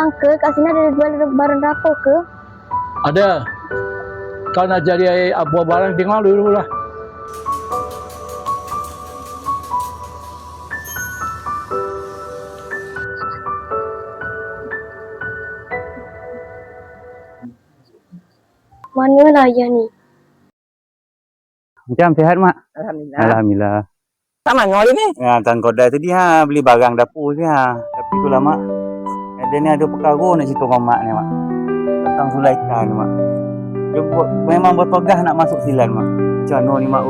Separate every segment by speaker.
Speaker 1: bang ke? Kat sini ada jual barang dapur ke?
Speaker 2: Ada. Kau nak jadi buah barang, tengok dulu lah.
Speaker 1: Mana lah ayah ni?
Speaker 3: Macam sihat, Mak?
Speaker 4: Alhamdulillah.
Speaker 3: Alhamdulillah.
Speaker 4: Tak mana dia ni?
Speaker 3: Ya, Tuan Kodai tadi beli barang dapur je Tapi itulah, Mak. Dia ni ada perkara nak cerita dengan Mak ni, Mak. Tentang Zulaikha ni, Mak. Dia memang bertogah nak masuk silat, Mak. Macam mana ni, Mak?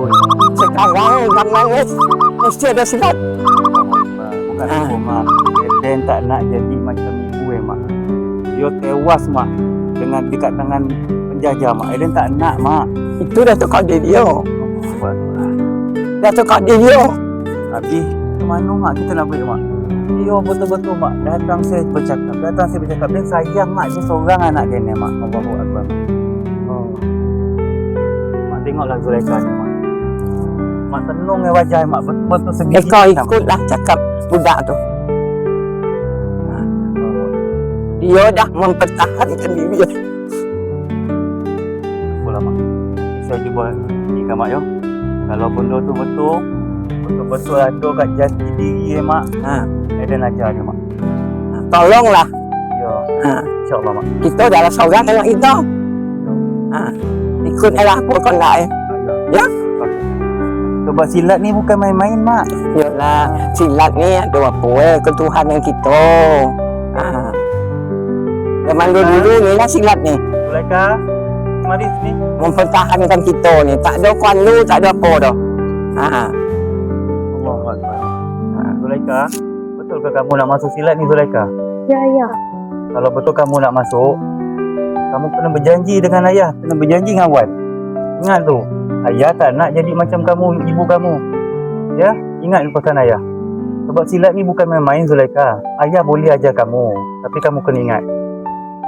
Speaker 4: Sekarang zaman ni mesti ada silat.
Speaker 3: Bukan itu, Mak. Dia tak nak jadi macam ibu, Mak. Dia tewas, Mak. Dengan dekat tangan penjajah, Mak. Dia tak nak, Mak.
Speaker 4: Itu Datuk Qadir dia. Datuk Qadir dia.
Speaker 3: Habis, ke mana, Mak? Kita nak beri, Mak. Dia betul-betul, Mak. Datang saya bercakap. Dia sayang, Mak. Dia seorang anak dia ni, Mak. Allahu Akbar. Mak tengoklah Zulaikha ni, Mak. Mak tenung wajah, Mak. Betul-betul sedih.
Speaker 4: Kau ikutlah cakap budak tu. Dia dah mempertahankan diri dia.
Speaker 3: Apalah, Mak. Saya cuba berikan, Mak, ya. Kalau benda tu betul-betul ada kat jati diri, Mak. Eden ajar dia, Mak.
Speaker 4: Tolonglah.
Speaker 3: Ya. InsyaAllah, Mak.
Speaker 4: Kita adalah seorang anak kita. Ikutlah apa kau nak. Ya?
Speaker 3: Sebab silat ni bukan main-main, Mak.
Speaker 4: Yalah, silat ni ada apa ketuhanan kita. Zaman dulu ni lah silat ni.
Speaker 3: Zulaikha, mari sini.
Speaker 4: Mempertahankan kita ni. Tak ada kualu, tak ada apa dah.
Speaker 3: Allahu Akbar. Zulaikha, betul ke kamu nak masuk silat ni, Zulaikha?
Speaker 1: Ya, ya.
Speaker 3: Kalau betul kamu nak masuk, kamu kena berjanji dengan ayah, kena berjanji dengan Wan. Ingat tu, ayah tak nak jadi macam kamu, ibu kamu. Ya, ingat pesan ayah. Sebab silat ni bukan main-main, Zulaikha. Ayah boleh ajar kamu, tapi kamu kena ingat.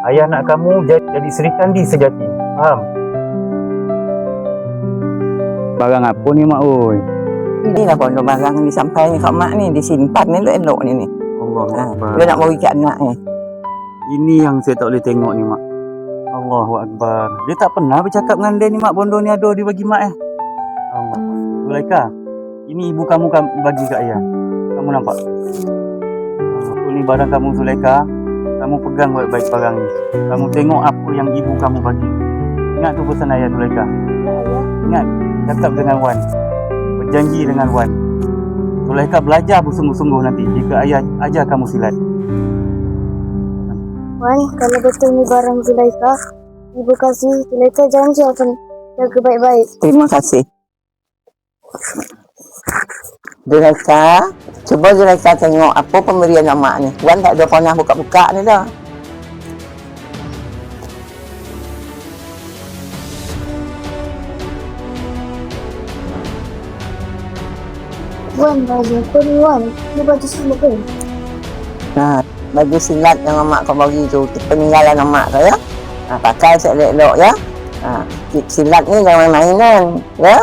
Speaker 3: Ayah nak kamu jadi Sri Kandi sejati. Faham?
Speaker 2: Barang apa ni, Mak? Oi.
Speaker 4: Inilah bondo barang yang disampaikan kat mak ni, disimpan ni elok ni.
Speaker 3: Allahu Akbar.
Speaker 4: Dia nak bagi kat anak ni.
Speaker 3: Ini yang saya tak boleh tengok ni, Mak. Allahu Akbar. Dia tak pernah bercakap dengan dia ni, Mak. Bondo ni ada dia bagi Mak Allah. Zulaikha, ini ibu kamu bagi kat ayah. Kamu nampak? Ini barang kamu, Zulaikha. Kamu pegang baik-baik barang ni. Kamu tengok apa yang ibu kamu bagi. Ingat tu pesan ayah, Zulaikha. Ingat, cakap dengan Wan. Berjanji dengan Wan. Zulaikha belajar bersungguh-sungguh nanti jika ayah ajar kamu silat.
Speaker 1: Wan, kalau betul ni barang Zulaikha, ibu kasih Zulaikha janji akan jaga baik-baik.
Speaker 4: Terima kasih. Zulaikha, cuba Zulaikha tengok apa pemberian mak ni. Wan tak ada pernah buka-buka ni dah.
Speaker 1: Wan, baju apa ni, Wan? Ni baju silat ke?
Speaker 4: Baju silat yang mak kau bagi tu, peninggalan mak kau ya. Pakai selok-elok ya. Silat ni jangan main-mainan ya.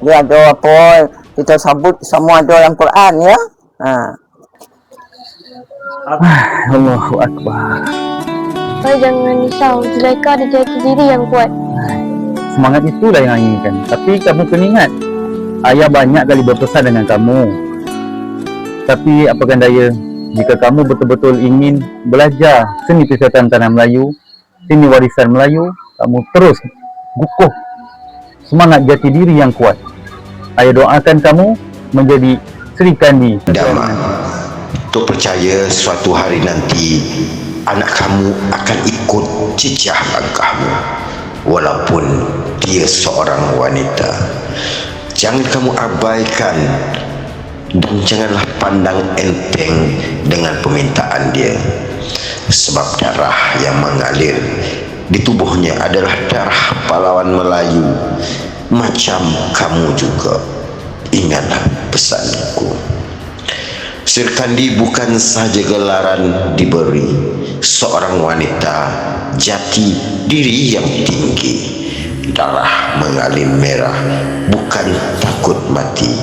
Speaker 4: Dia ada apa kita sebut semua ada dalam Quran ya.
Speaker 2: Allahu Akbar.
Speaker 1: Wan, jangan risau. Zulaikha ada jati diri yang kuat.
Speaker 2: Semangat itulah yang inginkan. Tapi kamu kena ingat, ayah banyak kali berpesan dengan kamu. Tapi apakan daya, jika kamu betul-betul ingin belajar seni kesihatan tanah Melayu, seni warisan Melayu, kamu terus kukuh semangat jati diri yang kuat. Ayah doakan kamu menjadi Sri Kandi.
Speaker 5: Daman, Tok percaya suatu hari nanti anak kamu akan ikut jejak langkahmu, walaupun dia seorang wanita. Jangan kamu abaikan dan janganlah pandang enteng dengan permintaan dia, sebab darah yang mengalir di tubuhnya adalah darah pahlawan Melayu, macam kamu juga. Ingatlah pesanku. Sri Kandi bukan sahaja gelaran diberi seorang wanita jati diri yang tinggi. Darah mengalir merah, bukan takut mati.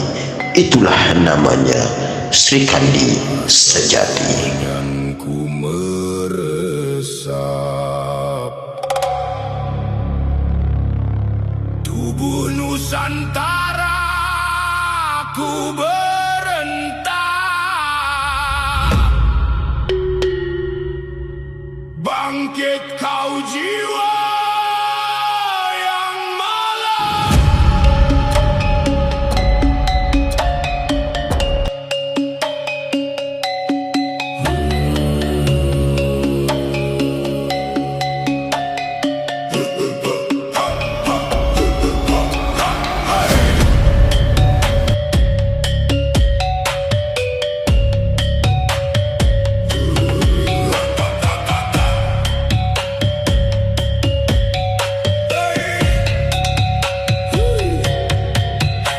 Speaker 5: Itulah namanya Sri Kandi sejati.
Speaker 6: bangkit kau jiwa yang malam.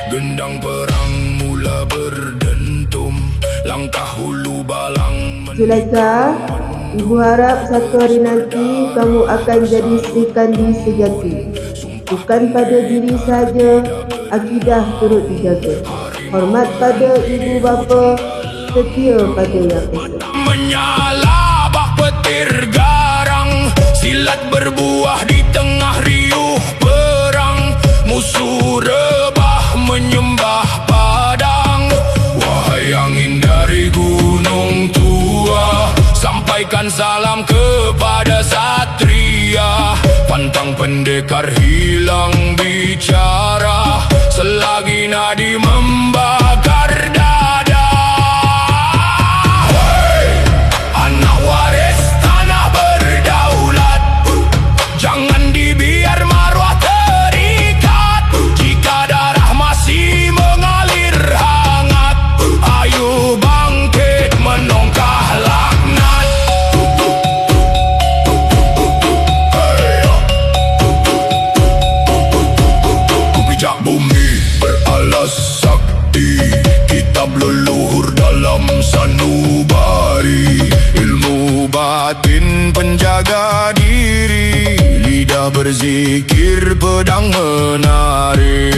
Speaker 6: Gendang perang mula berdentum, langkah hulu balang
Speaker 7: Zulaikha, ibu harap satu hari nanti kamu akan jadi Sri Kandi sejati. Bukan pada diri saja, akidah turut dijaga. Hormat pada ibu bapa, setia pada yang esa.
Speaker 6: menyala bak petir garang, silat berbuah di tengah riuh perang, musuh rebah menyembah padang. Wahai angin dari gunung tua, sampaikan salam kepada satria. Pantang pendekar hilang bicara, selagi nadi membakar dada. Hey, anak waris tanah berdaulat, jangan dibiar maruah terikat. Jika darah masih mengalir hangat, ayo bangkit menongkah laknat. Ku pijak bumi beralas sakti, kitab leluhur dalam sanubari. Ilmu batin penjaga diri, lidah berzikir pedang menari.